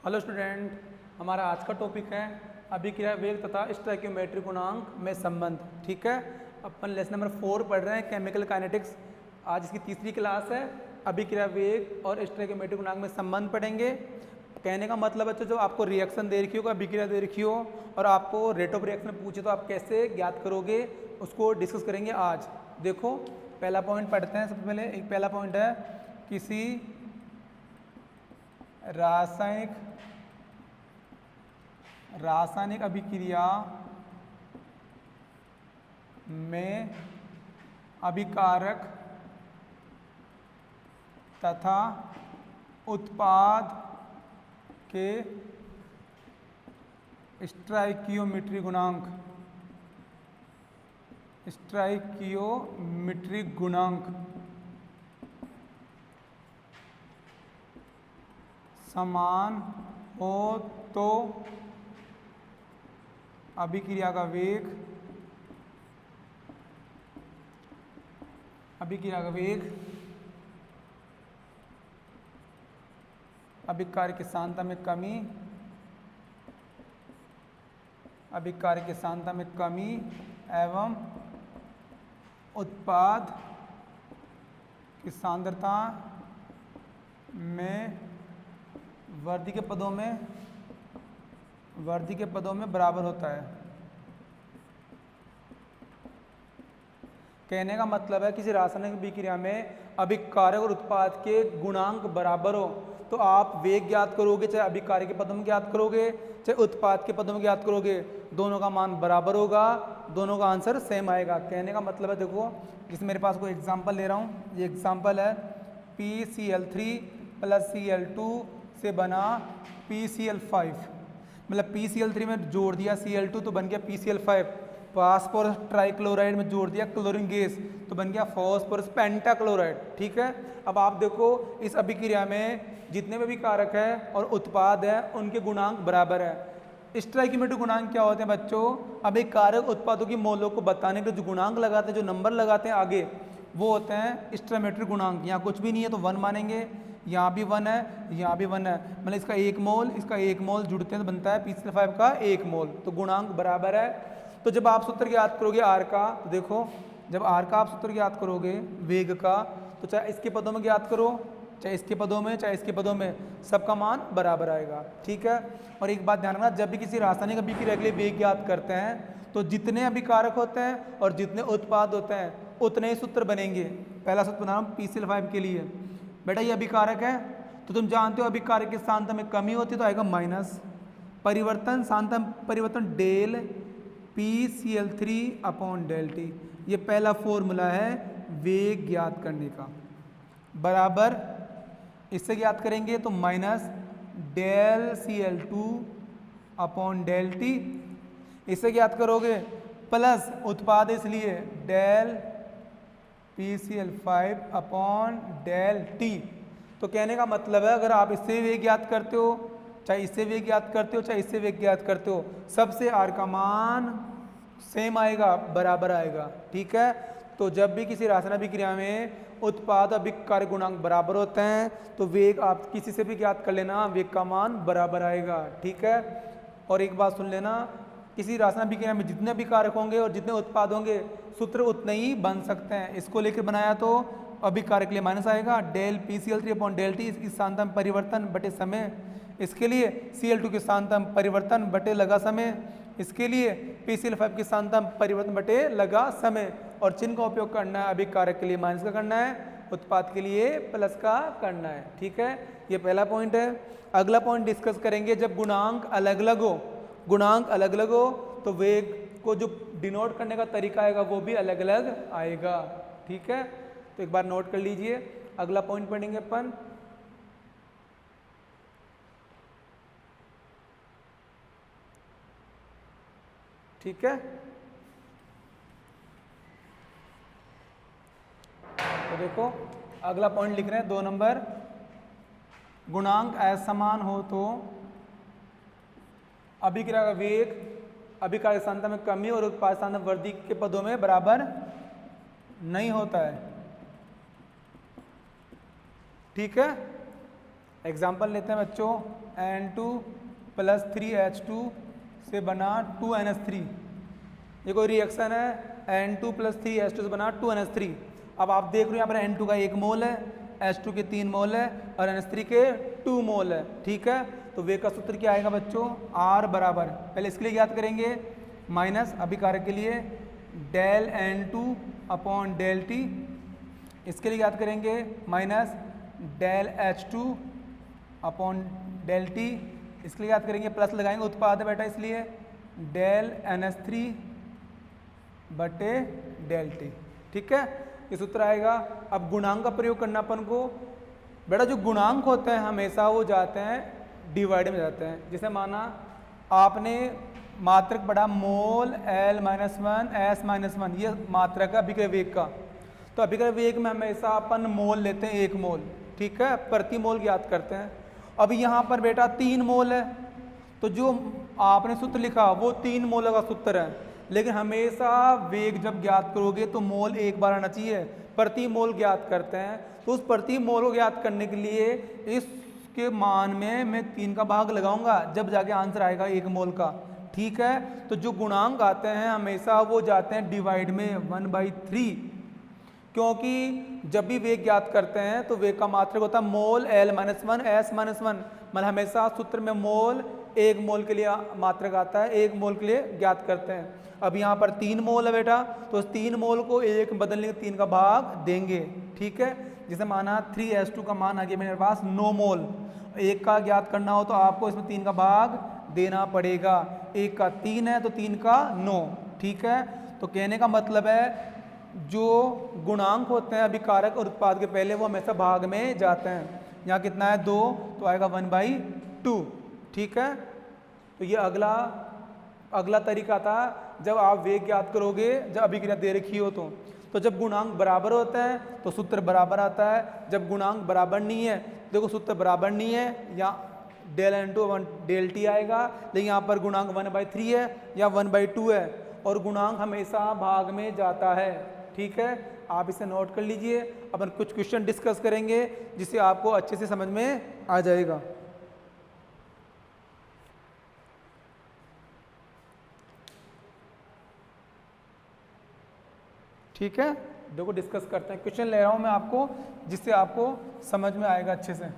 Hello student, हमारा आज का टॉपिक है अभिक्रिया वेग तथा स्टोइकियोमेट्रिक गुणांक में संबंध। ठीक है, अपन लेसन नंबर 4 पढ़ रहे हैं, केमिकल काइनेटिक्स। आज इसकी तीसरी क्लास है। अभिक्रिया वेग और स्टोइकियोमेट्रिक गुणांक में संबंध पढ़ेंगे। कहने का मतलब है जो आपको रिएक्शन दे रखी हो, अभिक्रिया दे रखी हो और आपको रेट ऑफ रिएक्शन पूछे तो आप कैसे ज्ञात करोगे, उसको डिस्कस करेंगे आज। देखो, पहला पॉइंट पढ़ते हैं। सबसे पहले एक पहला पॉइंट है, किसी रासायनिक अभिक्रिया में अभिकारक तथा उत्पाद के स्टोइकियोमेट्रिक गुणांक समान हो तो अभिक्रिया का वेग अभिक्रिया की सांद्रता में कमी एवं उत्पाद की सांद्रता में वृद्धि के पदों में बराबर होता है। कहने का मतलब है किसी रासायनिक अभिक्रिया में अभिकारक और उत्पाद के गुणांक बराबर हो तो आप वेग ज्ञात करोगे, चाहे अभिकारक के पदों में ज्ञात करोगे चाहे उत्पाद के पदों में ज्ञात करोगे, दोनों का मान बराबर होगा, दोनों का आंसर सेम आएगा। कहने का मतलब है, देखो जिसमें मेरे पास कोई एग्जांपल ले रहा हूँ। ये एग्जांपल है PCl3 + Cl2 से बना PCl5। मतलब PCl3 में जोड़ दिया Cl2 तो बन गया PCl5। फास्फोरस ट्राइक्लोराइड में जोड़ दिया क्लोरीन गैस तो बन गया फास्फोरस पेंटाक्लोराइड। ठीक है, अब आप देखो इस अभिक्रिया में जितने भी अभिकारक है और उत्पाद है उनके गुणांक बराबर है। स्टोइकियोमेट्रिक गुणांक क्या होते हैं बच्चों? अभिकारक उत्पादों की मोलों को बताने के जो गुणांक लगाते हैं, जो नंबर लगाते हैं आगे, वो होते हैं स्टोइकियोमेट्रिक गुणांक। यहाँ कुछ भी नहीं है तो 1 मानेंगे, यहाँ भी 1 है, यहाँ भी 1 है। मतलब इसका 1 मोल जुड़ते हैं तो बनता है PCl5 का 1 मोल, तो गुणांक बराबर है। तो जब आप सूत्र ज्ञात करोगे R का, तो देखो जब R का आप सूत्र ज्ञात करोगे वेग का, तो चाहे इसके पदों में ज्ञात करो, चाहे इसके पदों में, चाहे इसके पदों में, सबका मान बराबर आएगा। ठीक है, और एक बात ध्यान रखना, जब भी किसी रासायनिक अभिक्रिया के लिए वेग ज्ञात करते हैं तो जितने अभिकारक होते हैं और जितने उत्पाद होते हैं उतने ही सूत्र बनेंगे। पहला सूत्र बना रहा हूँ PCl5 के लिए। बेटा ये अभिकारक है तो तुम जानते हो अभिकारक की सांद्रता में कमी होती है तो आएगा माइनस परिवर्तन, सांद्रता परिवर्तन डेल PCl3/ΔT। ये पहला फॉर्मूला है वेग ज्ञात करने का। बराबर इससे ज्ञात करेंगे तो माइनस डेल Cl2/ΔT। इससे ज्ञात करोगे प्लस उत्पाद इसलिए डेल PCl5/ΔT। तो कहने का मतलब है अगर आप इससे वेग ज्ञात करते हो, चाहे इससे वेग ज्ञात करते हो, चाहे इससे वेग ज्ञात करते हो, सबसे R का मान सेम आएगा, बराबर आएगा। ठीक है, तो जब भी किसी रासायनिक अभिक्रिया में उत्पाद अभिकारक गुणांक बराबर होते हैं तो वेग आप किसी से भी ज्ञात कर लेना, वेग का मान बराबर आएगा। ठीक है, और एक बात सुन लेना, किसी रासायनिक अभिक्रिया में जितने अभिकारक होंगे और जितने उत्पाद होंगे सूत्र उतने ही बन सकते हैं। इसको लेकर बनाया तो अभिकारक के लिए माइनस आएगा, डेल PCl3/ΔT इसकी सांद्रता में परिवर्तन बटे समय, इसके लिए Cl2 की सांद्रता में परिवर्तन बटे लगा समय, इसके लिए PCl5 की सांद्रता में परिवर्तन बटे लगा समय, और चिन्ह का उपयोग करना है। अभिकारक के लिए माइनस का करना है, उत्पाद के लिए प्लस का करना है। ठीक है, ये पहला पॉइंट है। अगला पॉइंट डिस्कस करेंगे, जब गुणांक अलग अलग हो तो वेग को जो डिनोट करने का तरीका आएगा वो भी अलग अलग आएगा। ठीक है, तो एक बार नोट कर लीजिए। अगला पॉइंट पढ़ेंगे अपन, ठीक है। तो देखो अगला पॉइंट लिख रहे हैं 2 नंबर, गुणांक असमान हो तो अभिक्रिया का वेग अभिक्रिया सांद्रता में कमी और उत्पाद सांद्रता वृद्धि के पदों में बराबर नहीं होता है। ठीक है, एग्जाम्पल लेते हैं बच्चों, N2 प्लस 3H2 से बना 2NH3। ये कोई रिएक्शन है, N2 प्लस 3H2 से बना 2NH3। अब आप देख रहे हो यहाँ पर N2 का 1 मोल है, H2 के 3 मोल है और NH3 के 2 मोल है। ठीक है, तो वेग का सूत्र क्या आएगा बच्चों, R बराबर, पहले इसके लिए याद करेंगे माइनस अभिकारक के लिए del N2 upon del T, इसके लिए याद करेंगे minus del H2 upon del T, इसके लिए याद करेंगे प्लस लगाएंगे, उत्पाद है बेटा इसलिए डेल NH3 बटे डेल T। ठीक है, ये सूत्र आएगा। अब गुणांक का प्रयोग करना अपन को, बेटा जो गुणांक होते हैं हमेशा वो जाते हैं डिवाइड में जाते हैं। जैसे माना आपने मात्रक पढ़ा मोल L-1 S-1, ये मात्रक है अभिक्रय वेग का। तो अभिक्रय वेग में हमेशा अपन मोल लेते हैं, 1 मोल। ठीक है, प्रति मोल ज्ञात करते हैं। अभी यहाँ पर बेटा 3 मोल है, तो जो आपने सूत्र लिखा वो 3 मोल का सूत्र है, लेकिन हमेशा वेग जब ज्ञात करोगे तो मोल 1 बार आना चाहिए। प्रति मोल ज्ञात करते हैं, तो उस प्रति मोल को ज्ञात करने के लिए इसके मान में मैं 3 का भाग लगाऊंगा, जब जाके आंसर आएगा 1 मोल का। ठीक है, तो जो गुणांक आते हैं हमेशा वो जाते हैं डिवाइड में 1/3, क्योंकि जब भी वेग ज्ञात करते हैं तो वेग का मात्रक होता है मोल L-1 S-1, मतलब हमेशा सूत्र में मोल 1 मोल के लिए मात्रक आता है, 1 मोल के लिए ज्ञात करते हैं। अब यहाँ पर 3 मोल है बेटा, तो उस 3 मोल को 1 बदलने के 3 का भाग देंगे। ठीक है, जैसे माना 3H2 का मान आ गया मेरे पास 9 मोल, 1 का ज्ञात करना हो तो आपको इसमें 3 का भाग देना पड़ेगा। 1 का 3 है तो 3 का 9। ठीक है, तो कहने का मतलब है जो गुणांक होते हैं अभिकारक और उत्पाद के पहले वो हमेशा भाग में जाते हैं। यहाँ कितना है 2, तो आएगा 1/2। ठीक है, तो ये अगला तरीका था जब आप वेग ज्ञात करोगे जब अभिक्रिया दे रखी हो तो जब गुणांक बराबर होता है तो सूत्र बराबर आता है। जब गुणांक बराबर नहीं है, देखो सूत्र बराबर नहीं है, या डेल N2 डेल T आएगा, लेकिन यहाँ पर गुणांक 1/3 है या 1/2 है, और गुणांक हमेशा भाग में जाता है। ठीक है, आप इसे नोट कर लीजिए। अपन कुछ क्वेश्चन डिस्कस करेंगे जिससे आपको अच्छे से समझ में आ जाएगा। ठीक है, देखो डिस्कस करते हैं, क्वेश्चन ले रहा हूं मैं आपको जिससे आपको समझ में आएगा अच्छे से।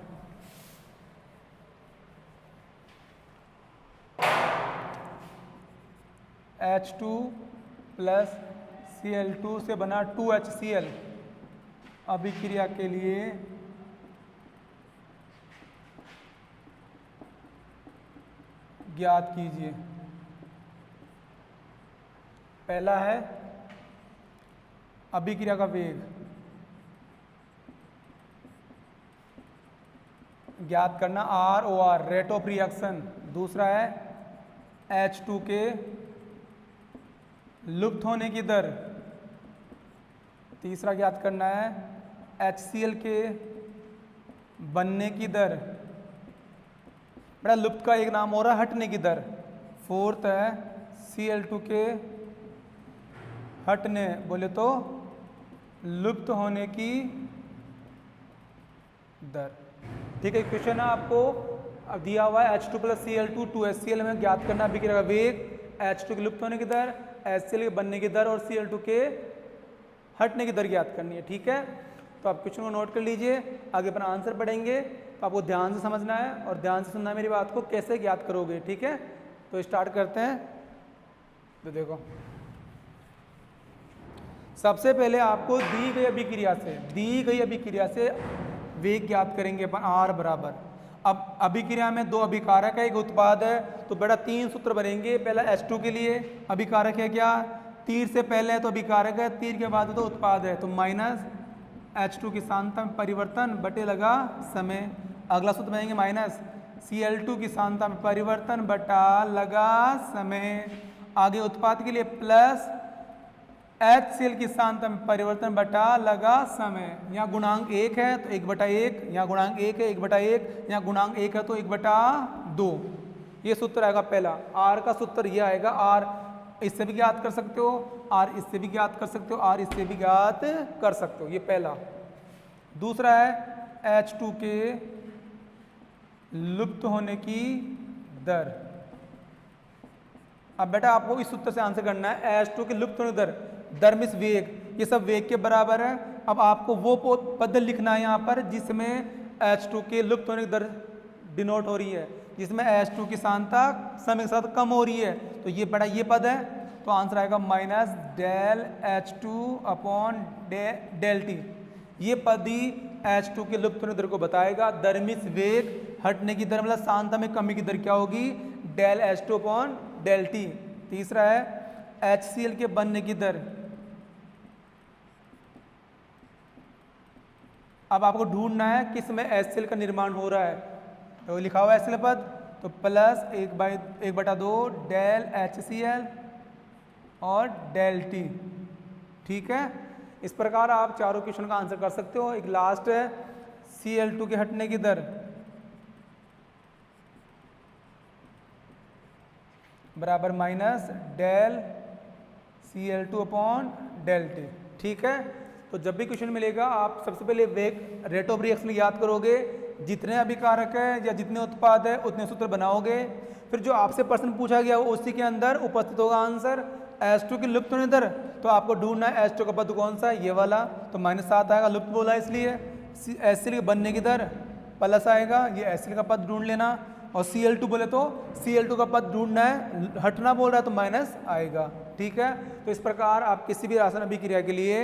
H2 प्लस Cl2 से बना 2HCl अभिक्रिया के लिए ज्ञात कीजिए। पहला है अभिक्रिया का वेग ज्ञात करना, ROR रेट ऑफ रिएक्शन। दूसरा है H2 के लुप्त होने की दर। तीसरा ज्ञात करना है HCl के बनने की दर। बड़ा लुप्त का एक नाम हो रहा है हटने की दर। फोर्थ है Cl2 के हटने बोले तो लुप्त होने की दर। ठीक है, क्वेश्चन है आपको अब दिया हुआ है H2 प्लस Cl2 2HCl में ज्ञात करना अभिक्रिया का वेग, H2 के लुप्त होने की दर, HCl के बनने की दर और Cl2 के हटने की दर ज्ञात करनी है। ठीक है, तो आप क्वेश्चन को नोट कर लीजिए, आगे अपना आंसर पढ़ेंगे तो आपको ध्यान से समझना है और ध्यान से सुनना है मेरी बात को, कैसे ज्ञात करोगे। ठीक है, तो स्टार्ट करते हैं। तो देखो सबसे पहले आपको दी गई अभिक्रिया से वेग ज्ञात करेंगे अपन R बराबर। अब अभिक्रिया में 2 अभिकारक है, एक उत्पाद है, तो बेटा 3 सूत्र बनेंगे। पहला H2 के लिए अभिकारक है क्या, तीर से पहले है तो अभिकारक है, तीर के बाद है तो उत्पाद है, तो माइनस H2 की सांद्रता में परिवर्तन बटे लगा समय। अगला सूत्र बनेंगे माइनस Cl2 की सांद्रता में परिवर्तन बटा लगा समय। आगे उत्पाद के लिए प्लस HCl की सांद्रता में परिवर्तन बटा लगा समय। यहाँ गुणांक 1 है तो 1/1, यहाँ गुणांक 1 है 1/1, यहाँ गुणांक 1 है तो 1/2। ये सूत्र आएगा पहला। R का सूत्र ये आएगा, R इससे भी ज्ञात कर सकते हो, R इससे भी ज्ञात कर सकते हो, R इससे भी ज्ञात कर सकते हो, ये पहला। दूसरा है H2 के लुप्त होने की दर। अब बेटा आपको इस सूत्र से आंसर करना है H2 की लुप्त होने की दर, दर मीन्स वेग, ये सब वेग के बराबर है। अब आपको वो पद लिखना है यहाँ पर जिसमें H2 के लुप्त होने की दर डिनोट हो रही है, जिसमें H2 की सांद्रता समय के साथ कम हो रही है। तो ये बेटा ये पद है, तो आंसर आएगा minus del H2 upon del T. ये पद ही H2 के लुप्त होने की दर को बताएगा। दर मीन्स वेग, हटने की दर मतलब सांद्रता में कमी की दर क्या होगी, del H2 upon del T. तीसरा है HCl के बनने की दर। अब आपको ढूंढना है किस में HCl का निर्माण हो रहा है, तो लिखा हुआ है HCl पद, तो प्लस 1/2 डेल HCl और डेल टी। ठीक है, इस प्रकार आप चारों क्वेश्चन का आंसर कर सकते हो। एक लास्ट है Cl2 के हटने की दर बराबर minus del Cl2 upon del T. ठीक है, तो जब भी क्वेश्चन मिलेगा आप सबसे पहले वेग रेट ऑफ रिएक्शन याद करोगे, जितने अभिकारक है या जितने उत्पाद है उतने सूत्र बनाओगे। फिर जो आपसे प्रश्न पूछा गया वो उसी के अंदर उपस्थित होगा आंसर। H2 की लुप्त होने दर, तो आपको ढूंढना है H2 का पद कौन सा है, ये वाला, तो -7 आएगा, लुप्त बोला इसलिए। HCl के बनने की दर प्लस आएगा, ये HCl का पद ढूंढ लेना। और Cl2 बोले तो Cl2 का पद ढूंढना है, हटना बोल रहा है तो माइनस आएगा। ठीक है, तो इस प्रकार आप किसी भी रासायनिक अभिक्रिया के लिए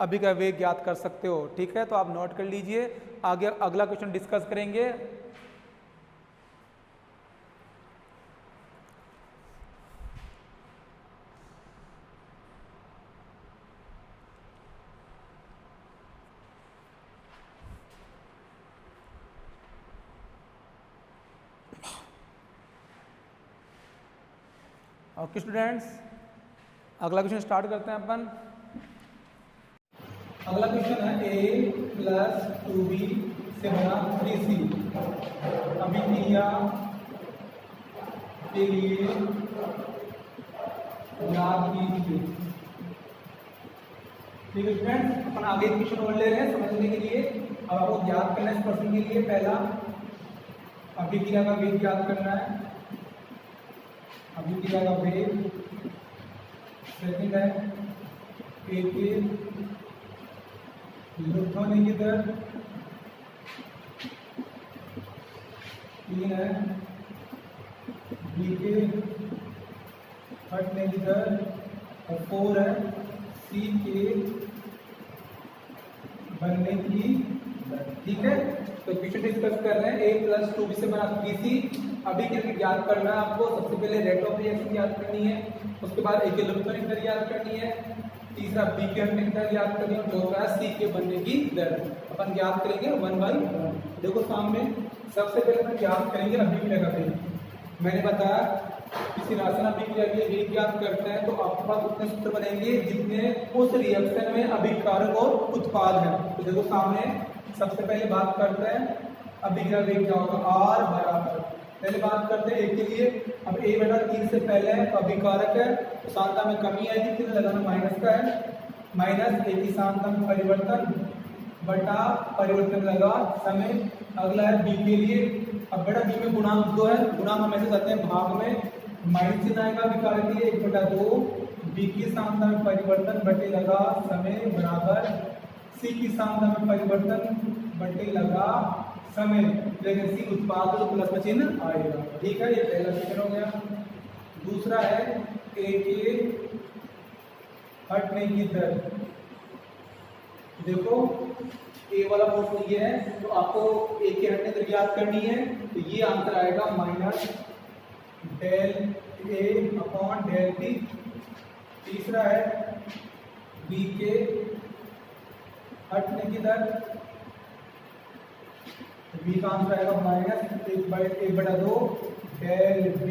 अभी का वेग ज्ञात कर सकते हो। ठीक है, तो आप नोट कर लीजिए, आगे अगला क्वेश्चन डिस्कस करेंगे। ओके स्टूडेंट्स, अगला क्वेश्चन स्टार्ट करते हैं अपन। अगला क्वेश्चन है A + 2B से बना 3C अभिक्रिया के लिए याद कीजिए। ठीक है स्टूडेंट्स, अपन आगे क्वेश्चन और ले रहे हैं समझने के लिए। अब आपको याद करना है इस प्रश्न के लिए, पहला अभिक्रिया का वेग याद करना है, अभिक्रिया का वेग। सेकंड है A के लुप्त होने की दर, 3 है B के हटने की दर, और 4 है C के बनने की दर। ठीक है, तो क्वेश्चन डिस्कस कर रहे हैं A + 2B से बना 3C अभिक्रिया ज्ञात करना है आपको। सबसे पहले रेट ऑफ रिएक्शन याद करनी है, उसके बाद A के लुप्त होने की दर याद करनी है, तीसरा B के हटने की दर याद करनी है, और चौथा है C के बनने की दर। अपन याद करेंगे 1 बाय 1। देखो सामने सबसे पहले अपन याद करेंगे अभिक्रिया का वेग। मैंने बताया किसी रासायनिक अभिक्रिया के लिए वेग ज्ञात करते हैं तो आपके पास उतने सूत्र बनेंगे जितने उस रिएक्शन में अभिकारक और उत्पाद है। तो देखो सामने सबसे पहले बात करते हैं अभिक्रिया वेग क्या होगा, R बराबर, पहले बात करते हैं A के लिए। अब A बेटा 3 से पहले है तो अभिकारक है, तो सांद्रता में कमी आएगी, कितने लगाना माइनस का है, माइनस A की सांद्रता में परिवर्तन बटा परिवर्तन लगा समय। अगला है B के लिए। अब बेटा B में गुणांक 2 है, गुणांक हम ऐसे करते हैं भाग में, माइनस चिन्ह आएगा अभिकारक के लिए 1/2 B की सांद्रता में परिवर्तन बटे लगा समय बराबर C की सांद्रता में परिवर्तन बटे लगा समय, लेकिन C उत्पाद तो प्लस का चिन्ह आएगा। ठीक है, ये पहला क्वेश्चन हो गया। दूसरा है A के हटने की दर। देखो A वाला पोर्शन ये है, तो आपको A के हटने की दर याद करनी है, तो ये आंसर आएगा minus del A upon del T. तीसरा है B के हटने की दर, B का आंसर आएगा minus 1/2 del B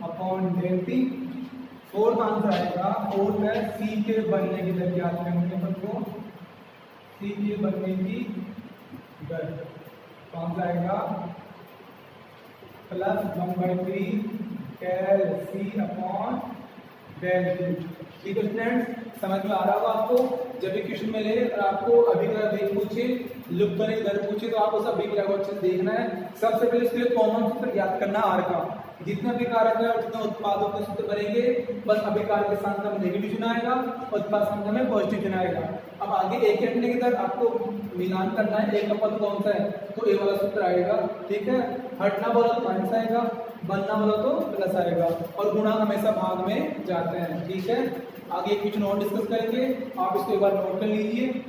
upon del T. Fourth आंसर आएगा, फोर्थ है C के बनने की दर याद करनी है सबको, C के बनने की दर, तो आंसर आएगा +1/3 del C upon del T. ठीक है स्टूडेंट्स, समझ में आ रहा होगा आपको। जब भी क्वेश्चन मिले और आपको अभिक्रिया वेग पूछे, लुप्त होने की दर पूछे, तो आप उस अभिक्रिया को अच्छे से देखना है। सबसे पहले इसके लिए कॉमन सूत्र ज्ञात करना आर का। जितने अभिकारक है और जितने उत्पादों के सूत्र बनेंगे, बस अभिकारक के संख्या में नेगेटिव चिन्ह आएगा, उत्पाद संख्या में पॉजिटिव चिन्ह आएगा। अब आगे एक हटने की दर आपको मिलान करना है, एक का पद कौन सा है, तो ए वाला सूत्र आएगा। ठीक है, हटना बोला तो माइनस आएगा, बनना बोला तो प्लस आएगा, और गुणा हमेशा भाग में जाते हैं। ठीक है, आगे एक क्वेश्चन और डिस्कस करेंगे, आप इसको एक बार नोट कर लीजिए।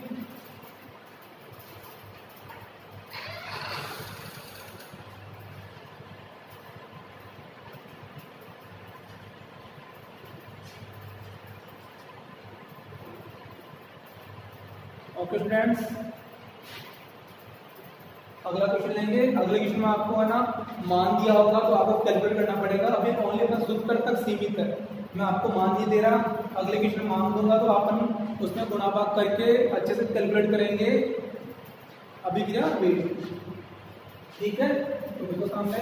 ओके स्टूडेंट्स, अगला क्वेश्चन लेंगे। अगले क्वेश्चन में आपको है ना मान दिया होगा, तो आपको कैलकुलेट करना पड़ेगा। अभी ओनली अपना सूत्र तक सीमित है, मैं आपको मान नहीं दे रहा। अगले क्वेश्चन में मान दूंगा तो अपन उसमें गुणा भाग करके अच्छे से कैलकुलेट करेंगे अभिक्रिया वेग। ठीक है, तो देखो सामने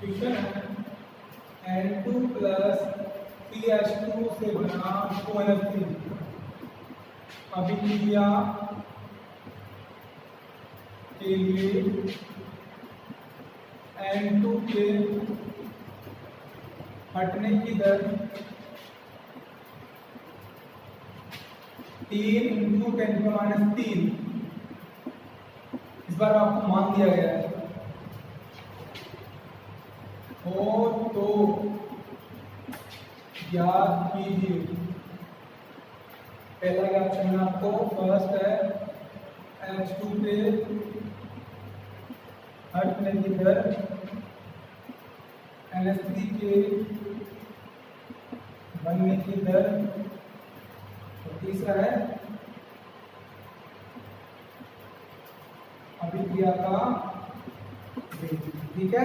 क्वेश्चन है N2 प्लस 3H2 से बना 2NH3 अभिक्रिया के लिए N2 के हटने की दर 3 × 10⁻³ इस बार आपको मान दिया गया है। और तो याद कीजिए, पहला क्या ऑप्शन है आपको, फर्स्ट है H2 पे हटने की दर NH3 के बनने की दर, और तीसरा है अभिक्रिया का वेग। ठीक है,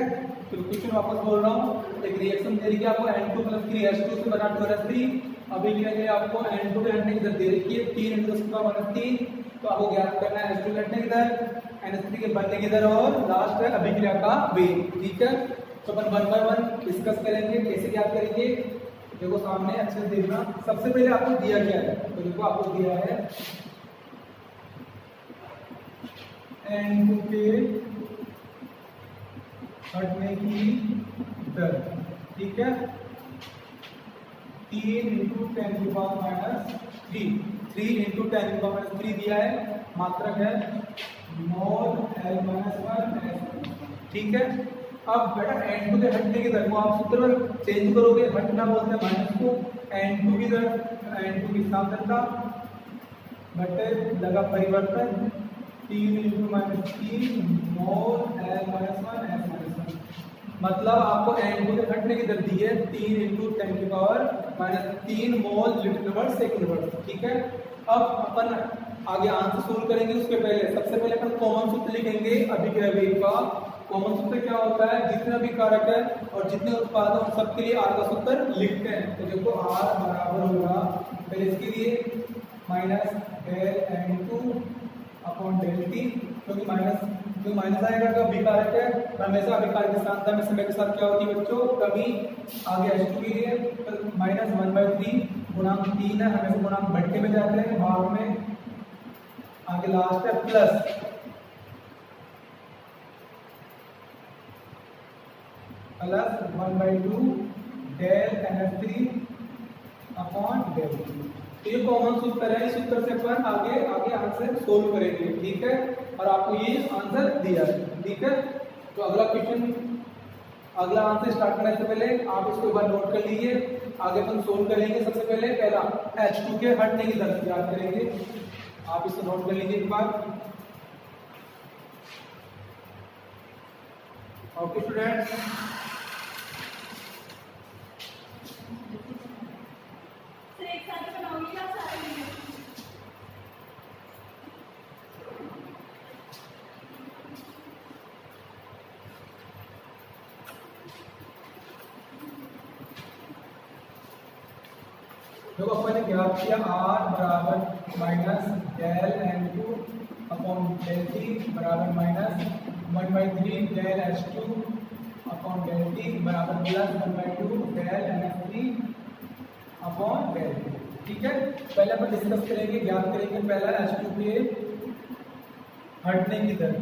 तो क्वेश्चन वापस बोल रहा हूँ। एक रिएक्शन दे रही है आपको N2 प्लस 3H2 से बना 2NH3, अभिक्रिया के लिए आपको N2 के हटने की दर दे रखी है 3 × 10⁻³ तो आपको ज्ञात करना है H2 के हटने की दर, NH3 के बनने की दर, और लास्ट है अभिक्रिया का वेग। ठीक है, तो अपन 1 बाय 1 डिस्कस करेंगे, कैसे ज्ञात करेंगे। देखो सामने अच्छे से देखना। सबसे पहले आपको दिया क्या है, तो देखो आपको दिया है N2 के हटने की दर। ठीक है, 3 × 10⁻³ 3 × 10⁻³ दिया है, मात्रक है मोल L-1S। ठीक है, अब बेटा N2 के हटने की दर को आप सूत्र में चेंज करोगे, हटना बोलते हैं माइनस को, N2 की दर, N2 की सापेक्षता बटे लगा परिवर्तन 3 × -3 मोल L-1S। मतलब आपको N2 के हटने की दर दी है 3 × 10⁻³ मोल लीटर/सेकंड। ठीक है, अब अपन आगे आंसर सोल्व करेंगे। उसके पहले सबसे पहले अपन कॉमन सूत्र लिखेंगे अभिक्रिया वेग का। कॉमन सूत्र क्या होता है, जितने भी कारक है और जितने उत्पाद हैं उन सबके लिए आर का सूत्र लिखते हैं। तो देखो आर बराबर होगा पहले इसके लिए minus del N2 upon del T, क्योंकि माइनस आएगा तो अभिकारक है, हमेशा अभिकारक की सांख्यता में समय के साथ क्या होती है बच्चों, कमी। आगे H2 के लिए तो माइनस 1/3 गुणांक 3 है, हमेशा गुणांक बढ़ते में जाते हैं भाग में। आगे लास्ट है plus 1/2 del NH3 upon del T। तो ये कॉमन सूत्र है, इस सूत्र से अपन आगे आंसर सोल्व करेंगे। ठीक है, और आपको ये आंसर दिया है। ठीक है, तो अगला आंसर स्टार्ट करने से पहले आप इसको एक बार नोट कर लीजिए। आगे अपन सोल्व करेंगे। सबसे पहले पहला H2 के हटने की दर याद करेंगे, आप इसको नोट कर लीजिए एक बार। ओके स्टूडेंट्स, जो अपन ने ज्ञात किया R बराबर minus del N2 upon del T बराबर minus 1/3 del H2 upon del T बराबर plus 1/2 del NH3 upon del T। ठीक है, पहले अपन डिस्कस करेंगे, ज्ञात करेंगे पहला H2 के हटने की दर।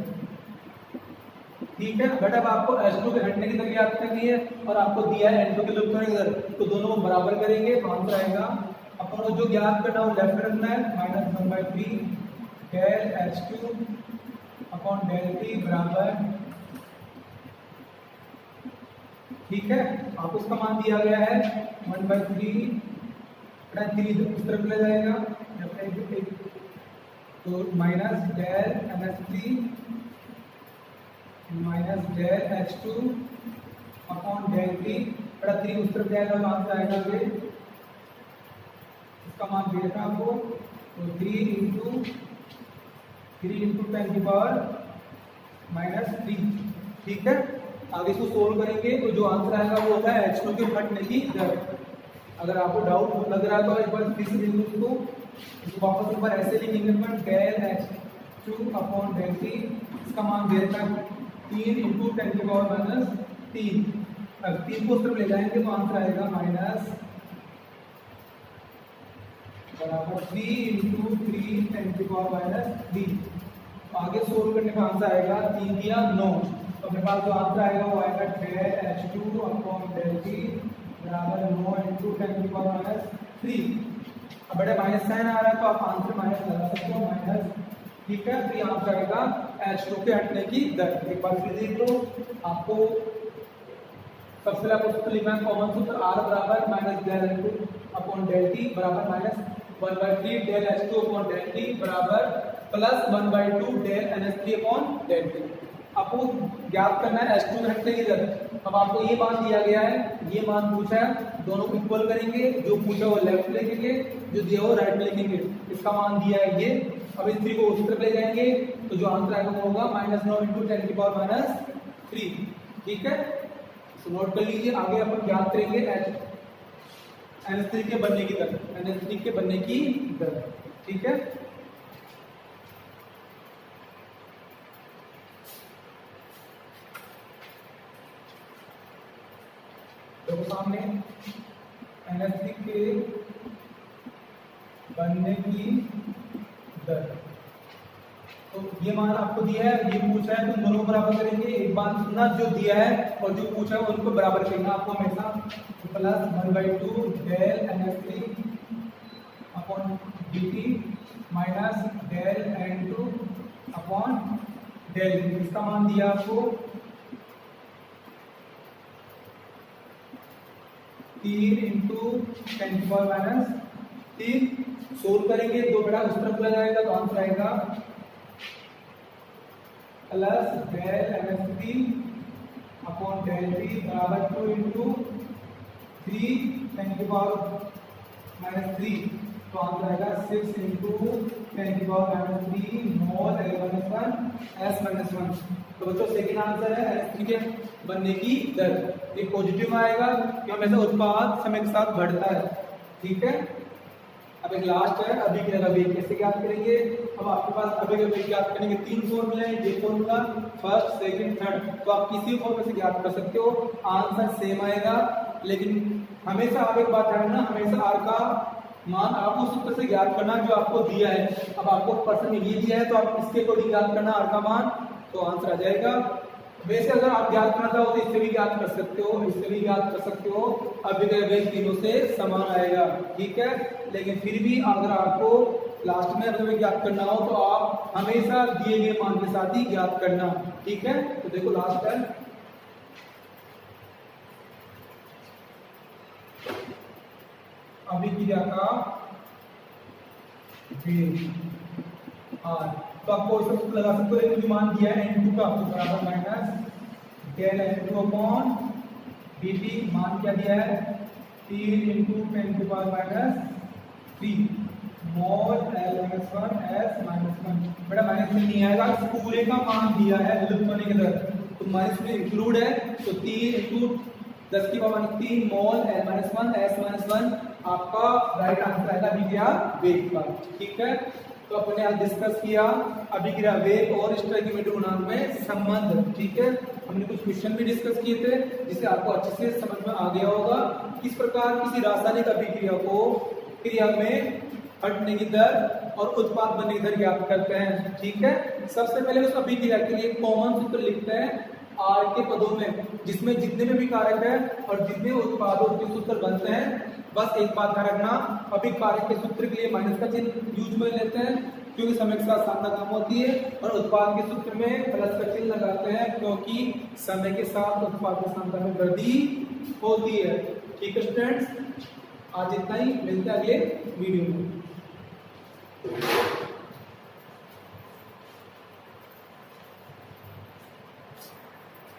ठीक है, बट अब आपको H2 के हटने की दर ज्ञात करनी है और आपको दिया है N2 के लुप्त होने की दर, तो दोनों को बराबर करेंगे तो आंसर आएगा। अपन को जो ज्ञात करना वो लेफ्ट में रखना है, -1/3 del H2 upon del T बराबर, ठीक है, आपको उसका मान दिया गया है 1/3 उस तरफ ले जाएगा तो minus del NH3 minus del H2 upon del T 3 उस तरफ जाएगा तो आंसर आएगा ये, इसका मान दिया था आपको, तो 3 इंटू 10 की पावर -3। ठीक है, आगे इसको सोल्व करेंगे तो जो आंसर आएगा वो होता है H2 के फटने की दर। अगर आपको डाउट लग रहा है तो एक बार फिर से देखो इसको वापस एक बार ऐसे लिखेंगे अपन, del H2 upon del T, इसका मान दे रखा है 3 इंटू 10 की पावर -3। अब 3 को उस तरफ ले जाएंगे तो आंसर आएगा माइनस बराबर 3 इंटू 3 10 की पावर -3। आगे सोल्व करने का आंसर आएगा 3 दिया 9, तो अपने पास जो आंसर आएगा वो आएगा del H2 upon del T बराबर 9 इंटू 10 की पावर -3। अब बड़े माइनस साइन आ रहा है तो आप आंसर माइनस लगा सकते हो, माइनस। ठीक है, तो आंसर आएगा H2 के हटने की दर। एक बार फिर देख लो, आपको सबसे पहले आपको सूत्र लिखना है, कॉमन सूत्र R बराबर minus del H2 upon del T बराबर minus 1/3 del H2 upon del T बराबर plus 1/2 del NH3 upon del T। आपको ज्ञात करना है H2 के हटने की दर। अब आपको ये मान दिया गया है, ये मान पूछा है, दोनों को इक्वल करेंगे, जो पूछा वो लेफ्ट लिखेंगे, जो दिया वो राइट में लिखेंगे। इसका मान दिया है ये, अब इस 3 को उस तरफ ले जाएंगे तो जो आंसर आएगा वो होगा -9 इंटू 10 की पावर -3। ठीक है, तो नोट कर लीजिए। आगे अपन ज्ञात करेंगे NH3 के बनने की दर, NH3 के बनने की दर। ठीक है, देखो सामने NH3 के बनने की दर, तो ये मान आपको दिया है, ये पूछा है, तुम दोनों बराबर करेंगे। एक बात सुनना, जो दिया है और जो पूछा है उनको बराबर करना आपको हमेशा, तो plus 1/2 del NH3 upon dt minus del N2 upon del, इसका मान दिया आपको 3 इंटू 10 की पावर -3। सोल्व करेंगे, 2 बड़ा उस तरफ चला जाएगा तो आंसर आएगा plus del NH3 upon del T बराबर 2 इंटू 3 10 की पावर -3, तो आंसर आएगा 6 इंटू 10 की पावर -3 मोल S-1। तो बच्चों सेकेंड आंसर है NH3 के बनने की दर। एक पॉजिटिव आएगा कि हमेशा उत्पाद समय के साथ बढ़ता है। ठीक है, अब एक लास्ट है अभिक्रिया का वेग, कैसे ज्ञात करेंगे। अब आपके पास अभिक्रिया का वेग ज्ञात करने के 3 फॉर्मूले हैं, ये फॉर्मूला फर्स्ट, सेकंड, थर्ड, तो आप किसी फॉर्मूले से ज्ञात कर सकते हो, आंसर सेम आएगा। लेकिन हमेशा आप एक बात ध्यान रखना, हमेशा आर का मान आपको सूत्र से ज्ञात करना जो आपको दिया है। अब आपको प्रश्न में ये दिया है तो आप इसके अकॉर्डिंग ज्ञात करना आर का मान, तो आंसर आ जाएगा। वैसे अगर आप ज्ञात करना चाहो तो इससे भी ज्ञात कर सकते हो, इससे भी ज्ञात कर सकते हो, अभिक्रिया वेग तीनों से समान आएगा। ठीक है, लेकिन फिर भी अगर आपको लास्ट में अभिक्रिया ज्ञात करना हो तो आप हमेशा दिए गए मान के साथ ही ज्ञात करना। ठीक है, तो देखो लास्ट है अभिक्रिया का वेग आर, तो आपको इसका सूत्र लगा सकते हो, लेकिन जो मान दिया है N2 का तो बराबर minus del N2 upon dt, मान क्या दिया है 3 इंटू 10 की पावर -3 मोल L-1 S-1। बेटा माइनस में नहीं आएगा, इस पूरे का मान दिया है विलुप्त होने की दर, तो माइनस में इंक्लूड है, तो 3 इंटू 10 की पावर -3 मोल L-1 S-1 आपका राइट आंसर आएगा अभिक्रिया वेग का। ठीक है, तो अपने आज डिस्कस किया अभिक्रिया वेग और स्टोइकियोमेट्रिक गुणांक में संबंध। ठीक है, हमने कुछ क्वेश्चन भी डिस्कस किए थे जिससे आपको अच्छे से समझ में आ गया होगा किस प्रकार किसी रासायनिक अभिक्रिया को क्रिया में हटने की दर और उत्पाद बनने की दर ज्ञात करते हैं। ठीक है, सबसे पहले उस अभिक्रिया के लिए कॉमन सूत्र लिखते हैं आर के पदों में, जिसमें जितने में भी कारक है और जितने उत्पादों के सूत्र बनते हैं। बस एक बात ध्यान रखना, अभिकारक के सूत्र के लिए माइनस का चिन्ह यूज में लेते हैं क्योंकि समय के साथ साधना कम होती है, और उत्पाद के सूत्र में प्लस का चिन्ह लगाते हैं क्योंकि समय के साथ उत्पाद की क्षमता में वृद्धि होती है। ठीक है स्टूडेंट्स, आज इतना ही, मिलते हैं अगले वीडियो में।